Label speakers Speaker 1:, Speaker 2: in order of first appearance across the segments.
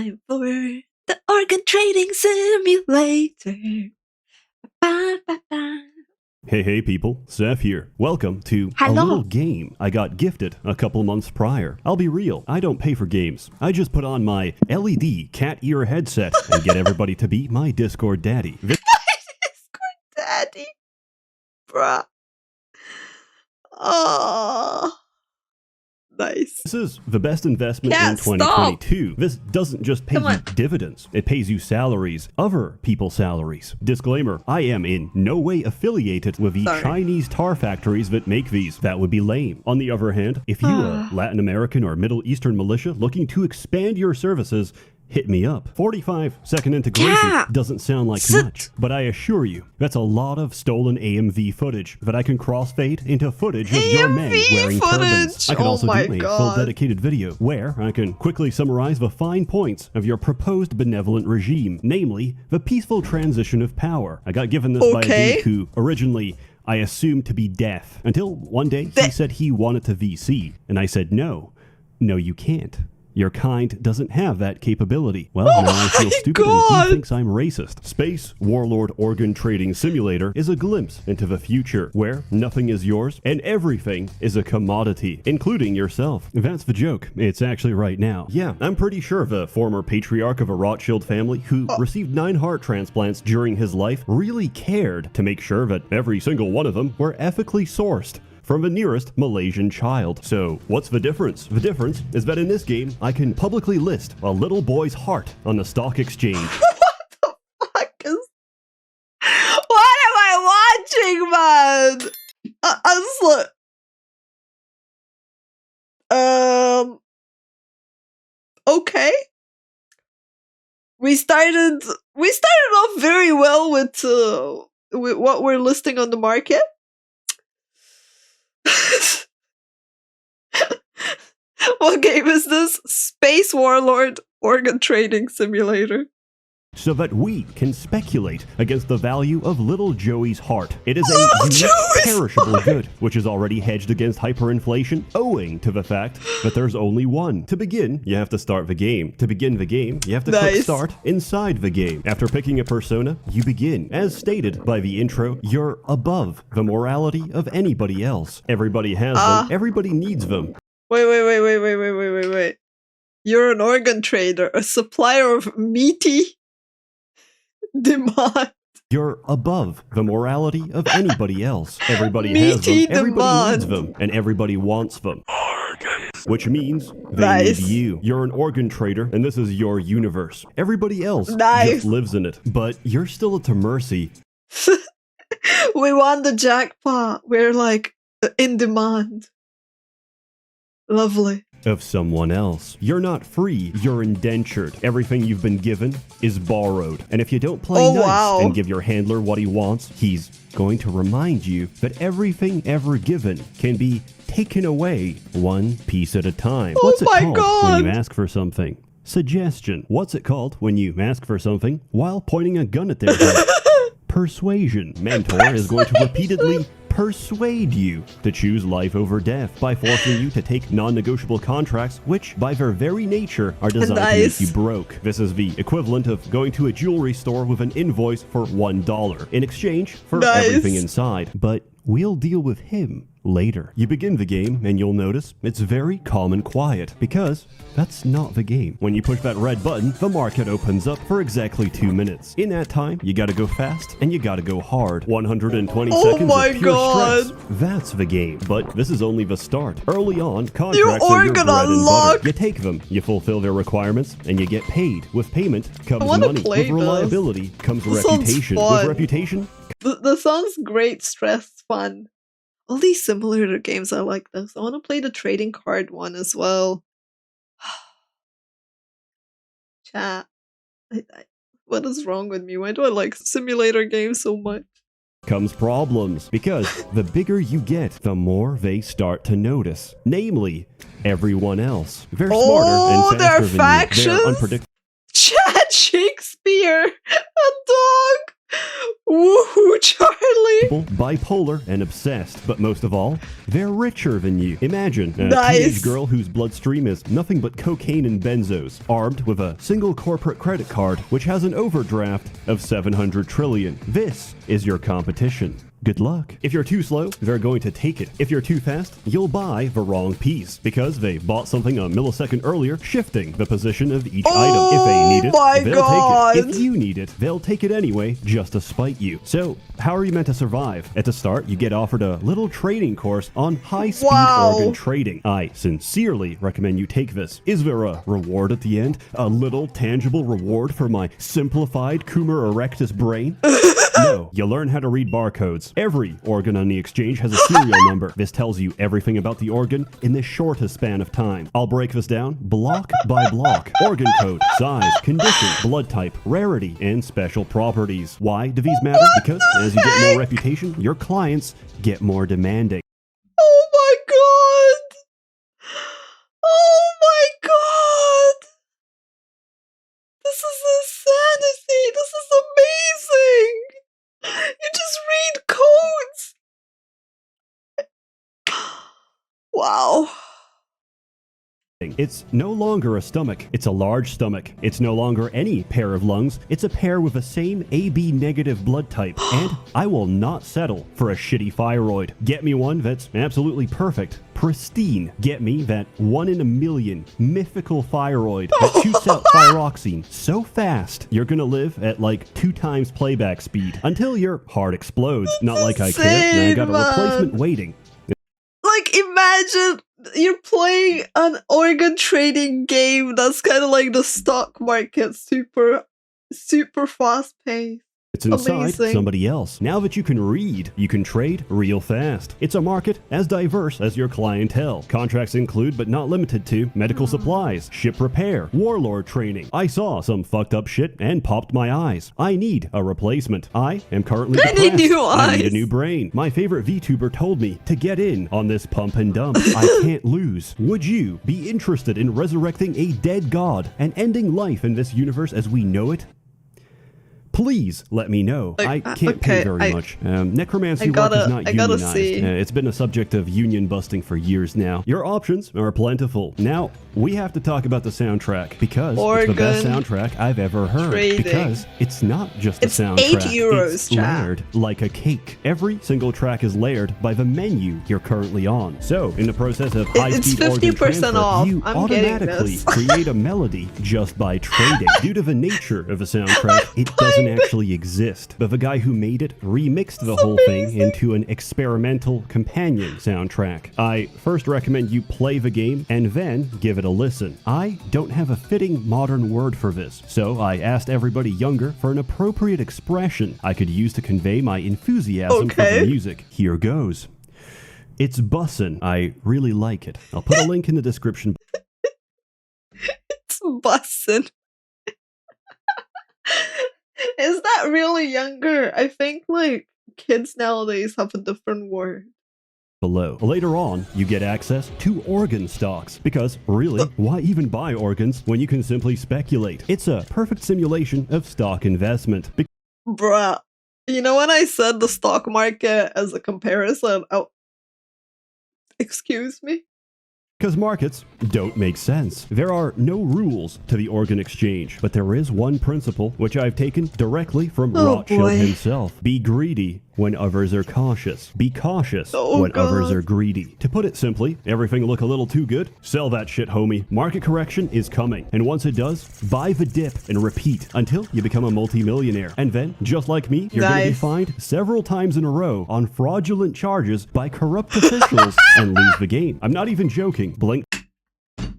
Speaker 1: time for the organ trading simulator. Ba, ba, ba.
Speaker 2: Hey people, Seth here. Welcome to
Speaker 1: Hello.
Speaker 2: a little game I got gifted a couple months prior. I'll be real, I don't pay for games. I just put on my LED cat ear headset and get everybody to be my Discord daddy.
Speaker 1: My Discord daddy. Bruh. Oh. Nice.
Speaker 2: This is the best investment
Speaker 1: Yeah,
Speaker 2: in 2022. This doesn't just pay you dividends, it pays you salaries, other people's salaries. Disclaimer, I am in no way affiliated with the Chinese tar factories that make these. That would be lame. On the other hand, if you are Latin American or Middle Eastern militia looking to expand your services, hit me up. 45-second integration doesn't sound like much, but I assure you, that's a lot of stolen AMV footage that I can crossfade into footage of your men wearing turbans. I can also do a full dedicated video where I can quickly summarize the fine points of your proposed benevolent regime, namely the peaceful transition of power. I got given this by a dude who originally I assumed to be deaf, until one day he said he wanted to VC, and I said no, you can't. Your kind doesn't have that capability. Well, now I feel stupid and he thinks I'm racist. Space Warlord Organ Trading Simulator is a glimpse into the future where nothing is yours and everything is a commodity, including yourself. That's the joke. It's actually right now. Yeah, I'm pretty sure the former patriarch of a Rothschild family who received 9 heart transplants during his life really cared to make sure that every single one of them were ethically sourced from the nearest Malaysian child. So, what's the difference? The difference is that in this game, I can publicly list a little boy's heart on the stock exchange.
Speaker 1: What the fuck is... What am I watching, man? I was like... Okay. We started off very well with what we're listing on the market. What game is this? Space Warlord Organ Trading Simulator.
Speaker 2: So that we can speculate against the value of little Joey's heart. It is a unique, perishable good, which is already hedged against hyperinflation, owing to the fact that there's only one. To begin, you have to start the game. To begin the game, you have to click start inside the game. After picking a persona, you begin. As stated by the intro, you're above the morality of anybody else. Everybody has them. Everybody needs them.
Speaker 1: Wait. You're an organ trader, a supplier of meaty demand.
Speaker 2: You're above the morality of anybody else. Everybody has them, everybody needs them, and everybody wants them. Which means they need you. You're an organ trader, and this is your universe. Everybody else just lives in it, but you're still at their mercy.
Speaker 1: We won the jackpot. We're like in demand. Lovely.
Speaker 2: Of someone else. You're not free, you're indentured. Everything you've been given is borrowed. And if you don't play nice and give your handler what he wants, he's going to remind you that everything ever given can be taken away one piece at a time. What's it called when you ask for something? Suggestion. What's it called when you ask for something while pointing a gun at their head? Persuasion. Mentor is going to repeatedly persuade you to choose life over death by forcing you to take non-negotiable contracts which by their very nature are designed to make you broke. This is the equivalent of going to a jewelry store with an invoice for $1 in exchange for everything inside, but we'll deal with him later. You begin the game and you'll notice it's very calm and quiet because that's not the game. When you push that red button, the market opens up for exactly 2 minutes. In that time, you gotta go fast and you gotta go hard. 120 seconds of pure stress. That's the game. But this is only the start. Early on, contracts are your bread and butter. You take them, you fulfill their requirements, and you get paid. With payment comes money. With reliability comes reputation. With reputation...
Speaker 1: That sounds great, stress, fun. All these simulator games are like this. I want to play the trading card one as well. Chat. What is wrong with me? Why do I like simulator games so much?
Speaker 2: Comes problems, because the bigger you get, the more they start to notice. Namely, everyone else. They're smarter and faster than you. They're unpredictable.
Speaker 1: Chat Shakespeare! A dog! Woohoo, Charlie!
Speaker 2: Bipolar and obsessed, but most of all, they're richer than you. Imagine a
Speaker 1: Nice.
Speaker 2: teenage girl whose bloodstream is nothing but cocaine and benzos, armed with a single corporate credit card which has an overdraft of 700 trillion. This is your competition. Good luck. If you're too slow, they're going to take it. If you're too fast, you'll buy the wrong piece because they bought something a millisecond earlier, shifting the position of each item. If they need it, they'll take it. If you need it, they'll take it anyway just to spite you. So, how are you meant to survive? At the start, you get offered a little training course on high-speed organ trading. I sincerely recommend you take this. Is there a reward at the end? A little tangible reward for my simplified Coomer erectus brain? No, you learn how to read barcodes. Every organ on the exchange has a serial number. This tells you everything about the organ in the shortest span of time. I'll break this down block by block. Organ code, size, condition, blood type, rarity, and special properties. Why do these matter? Because as you get more reputation, your clients get more demanding.
Speaker 1: Oh my god! Oh my god! This is insanity! This is amazing! You just read codes! Wow.
Speaker 2: It's no longer a stomach, it's a large stomach. It's no longer any pair of lungs, it's a pair with the same AB negative blood type. And I will not settle for a shitty thyroid. Get me one that's absolutely perfect, pristine. Get me that 1 in a million mythical thyroid that shoots out thyroxine so fast you're gonna live at like 2 times playback speed until your heart explodes. Not like I care, I got a replacement waiting.
Speaker 1: Like, imagine you're playing an organ trading game that's kind of like the stock market, super fast paced.
Speaker 2: It's inside somebody else. Now that you can read, you can trade real fast. It's a market as diverse as your clientele. Contracts include, but not limited to, medical supplies, ship repair, warlord training. I saw some fucked up shit and popped my eyes. I need a replacement. I am currently depressed. I need a new brain. My favorite VTuber told me to get in on this pump and dump. I can't lose. Would you be interested in resurrecting a dead god and ending life in this universe as we know it? Please let me know. I can't pay very much. Necromancy work is not unionized. It's been a subject of union busting for years now. Your options are plentiful. Now, we have to talk about the soundtrack because it's the best soundtrack I've ever heard. Because it's not just a soundtrack.
Speaker 1: €8,
Speaker 2: it's layered like a cake. Every single track is layered by the menu you're currently on. So, in the process of high-speed organ transfer, you automatically create a melody just by trading. Due to the nature of a soundtrack, it doesn't actually exist, but the guy who made it remixed the whole thing into an experimental companion soundtrack. I first recommend you play the game and then give it a listen. I don't have a fitting modern word for this, so I asked everybody younger for an appropriate expression I could use to convey my enthusiasm for the music. Here goes. It's bussin'. I really like it. I'll put a link in the description.
Speaker 1: It's bussin'. Is that really younger? I think like kids nowadays have a different word.
Speaker 2: Below. Later on, you get access to organ stocks because really, why even buy organs when you can simply speculate? It's a perfect simulation of stock investment.
Speaker 1: Bruh, you know when I said the stock market as a comparison? Oh, excuse me?
Speaker 2: Because markets don't make sense. There are no rules to the organ exchange, but there is one principle which I've taken directly from Rothschild himself. Be greedy when others are cautious. Be cautious when others are greedy. To put it simply, everything look a little too good? Sell that shit, homie. Market correction is coming. And once it does, buy the dip and repeat until you become a multimillionaire. And then, just like me, you're going to be fined several times in a row on fraudulent charges by corrupt officials and lose the game. I'm not even joking. Blink.
Speaker 1: He'll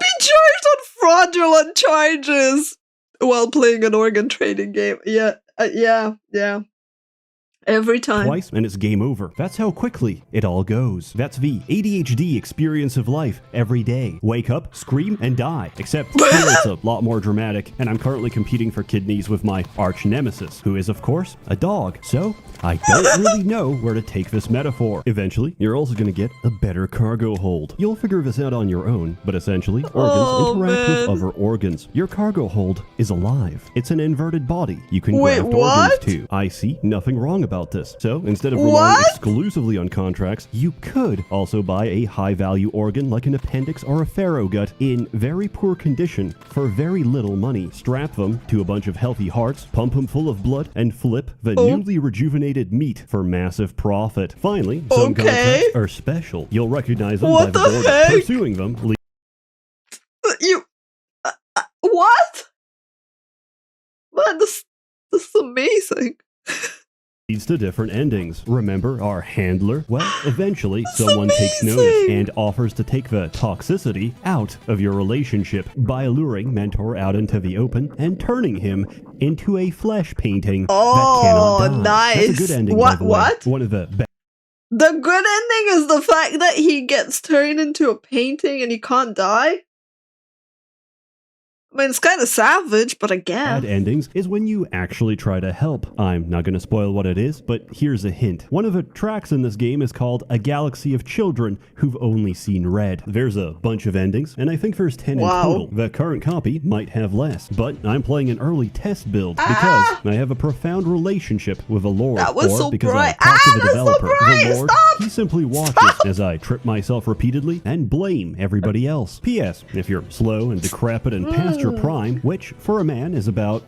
Speaker 1: be charged on fraudulent charges while playing an organ trading game. Yeah. Every time.
Speaker 2: Twice and it's game over. That's how quickly it all goes. That's the ADHD experience of life every day. Wake up, scream, and die. Except here it's a lot more dramatic, and I'm currently competing for kidneys with my arch nemesis, who is, of course, a dog. So, I don't really know where to take this metaphor. Eventually, you're also going to get a better cargo hold. You'll figure this out on your own, but essentially, organs interact with other organs. Your cargo hold is alive. It's an inverted body you can graft organs to. I see nothing wrong about this. So, instead of relying exclusively on contracts, you could also buy a high-value organ like an appendix or a pharogut in very poor condition for very little money. Strap them to a bunch of healthy hearts, pump them full of blood, and flip the newly rejuvenated meat for massive profit. Finally, some contracts are special. You'll recognize them by the board. Pursuing them.
Speaker 1: What? Man, this is amazing.
Speaker 2: Leads to different endings. Remember our handler? Well, eventually someone takes notice and offers to take the toxicity out of your relationship by luring Mentor out into the open and turning him into a flesh painting that cannot die.
Speaker 1: Nice.
Speaker 2: That's a good ending, by the way. One of the best.
Speaker 1: The good ending is the fact that he gets turned into a painting and he can't die? I mean, it's kind of savage, but I guess.
Speaker 2: Bad endings is when you actually try to help. I'm not going to spoil what it is, but here's a hint. One of the tracks in this game is called A Galaxy of Children Who've Only Seen Red. There's a bunch of endings, and I think there's 10 in total. The current copy might have less, but I'm playing an early test build because I have a profound relationship with a Lord.
Speaker 1: That was so
Speaker 2: because
Speaker 1: bright.
Speaker 2: I talk to the developer. The Lord,
Speaker 1: Stop!
Speaker 2: he simply watches as I trip myself repeatedly and blame everybody else. P.S. If you're slow and decrepit and past your prime, which for a man is about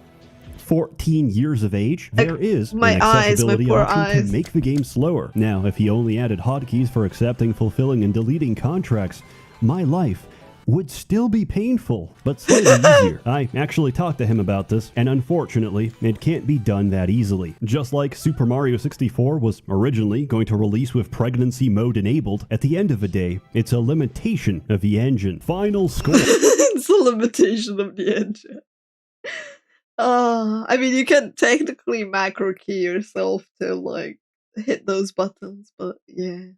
Speaker 2: 14 years of age, there is an accessibility option to make the game slower. Now, if he only added hotkeys for accepting, fulfilling, and deleting contracts, my life would still be painful, but slightly easier. I actually talked to him about this, and unfortunately, it can't be done that easily. Just like Super Mario 64 was originally going to release with pregnancy mode enabled, at the end of the day, it's a limitation of the engine. Final score.
Speaker 1: It's a limitation of the engine. I mean, you can technically macro key yourself to, like, hit those buttons, but yeah.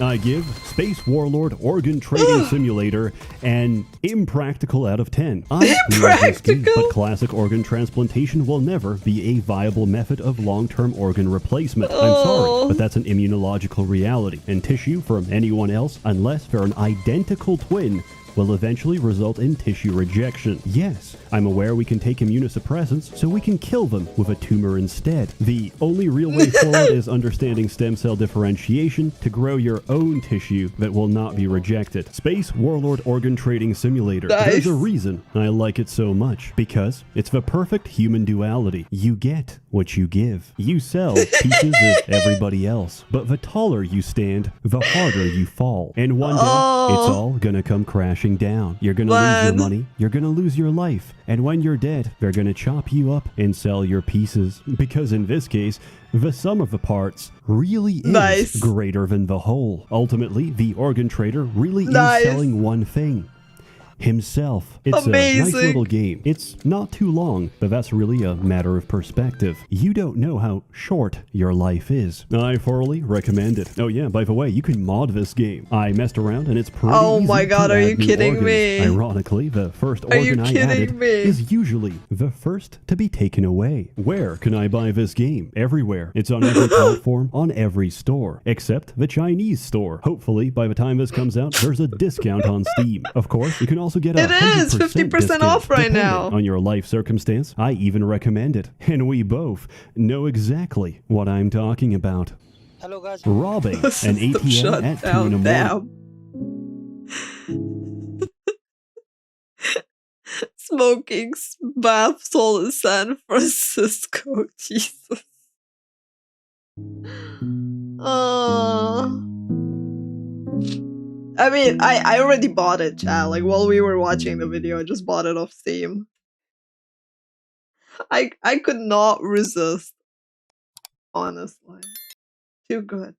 Speaker 2: I give Space Warlord Organ Trading Simulator an impractical out of 10. I love this game, but classic organ transplantation will never be a viable method of long-term organ replacement. I'm sorry, but that's an immunological reality, and tissue from anyone else, unless they're an identical twin, will eventually result in tissue rejection. Yes, I'm aware we can take immunosuppressants so we can kill them with a tumor instead. The only real way forward is understanding stem cell differentiation to grow your own tissue that will not be rejected. Space Warlord Organ Trading Simulator.
Speaker 1: Nice.
Speaker 2: There's a reason I like it so much, because it's the perfect human duality. You get what you give. You sell pieces of everybody else, but the taller you stand, the harder you fall. And one day, it's all gonna come crashing down. You're gonna lose your money, you're gonna lose your life, and when you're dead, they're gonna chop you up and sell your pieces. Because in this case, the sum of the parts really is greater than the whole. Ultimately, the organ trader really is selling one thing. Himself. It's a nice little game. It's not too long, but that's really a matter of perspective. You don't know how short your life is. I thoroughly recommend it. Oh yeah, by the way, you can mod this game. I messed around and it's pretty easy.
Speaker 1: Oh my god, are you kidding me?
Speaker 2: Ironically, the first organ I added is usually the first to be taken away. Where can I buy this game? Everywhere. It's on every platform, on every store, except the Chinese store. Hopefully, by the time this comes out, there's a discount on Steam. Of course, you can also get a
Speaker 1: 50% off right now
Speaker 2: on your life circumstance. I even recommend it, and we both know exactly what I'm talking about.
Speaker 3: Hello guys.
Speaker 2: Robbing an ATM at 2 in the morning.
Speaker 1: Smoking bath salt in San Francisco. Jesus. I mean, I already bought it, chat. Like, while we were watching the video, I just bought it off Steam. I could not resist. Honestly. Too good.